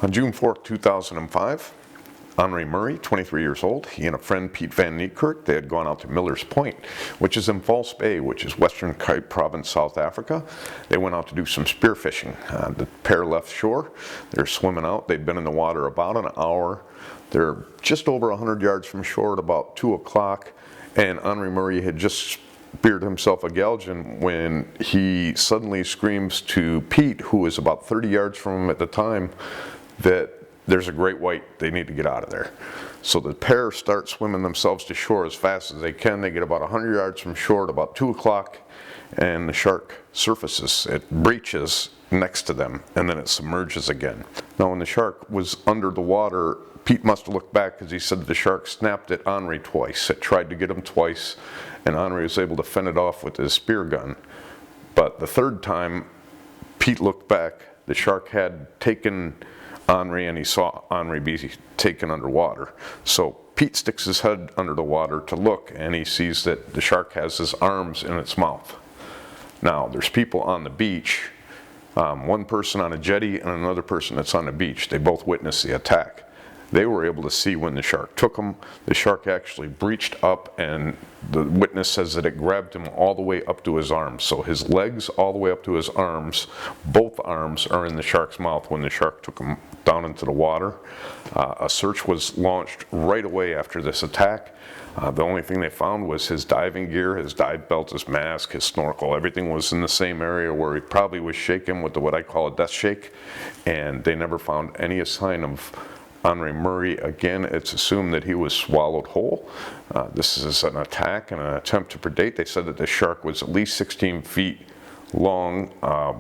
On June 2005, Henri Murray, 23 years old, he and a friend, Pete Van Niekerk, they had gone out to Miller's Point, which is in False Bay, which is Western Cape Province, South Africa. They went out to do some spearfishing. The pair left shore. They're swimming out. They'd been in the water about an hour. They're just over 100 yards from shore at about 2 o'clock, and Henri Murray had just speared himself a gudgeon when he suddenly screams to Pete, who was about 30 yards from him at the time, that there's a great white, they need to get out of there. So the pair start swimming themselves to shore as fast as they can. They get about 100 yards from shore at about 2 o'clock, and the shark surfaces. It breaches next to them, and then it submerges again. Now when the shark was under the water, Pete must have looked back because he said the shark snapped at Henri twice. It tried to get him twice, and Henri was able to fend it off with his spear gun. But the third time, Pete looked back. The shark had taken Henri, and he saw Henri be taken underwater. So Pete sticks his head under the water to look, and he sees that the shark has his arms in its mouth. Now, there's people on the beach, one person on a jetty and another person that's on the beach. They both witnessed the attack. They were able to see when the shark took him. The shark actually breached up, and the witness says that it grabbed him all the way up to his arms. So his legs all the way up to his arms, both arms are in the shark's mouth when the shark took him down into the water. A search was launched right away after this attack. The only thing they found was his diving gear, his dive belt, his mask, his snorkel. Everything was in the same area where he probably was shaken with what I call a death shake, and they never found any sign of Henri Murray. Again, it's assumed that he was swallowed whole. This is an attack and an attempt to predate. They said that the shark was at least 16 feet long.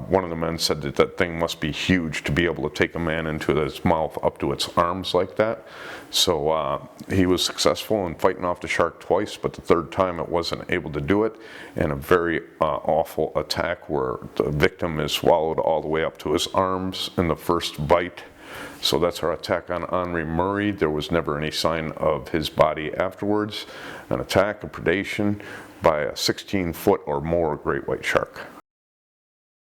One of the men said that that thing must be huge to be able to take a man into its mouth up to its arms like that. So he was successful in fighting off the shark twice, but the third time it wasn't able to do it, and a very awful attack where the victim is swallowed all the way up to his arms in the first bite. So that's our attack on Henri Murray. There was never any sign of his body afterwards. An attack, a predation by a 16-foot or more great white shark.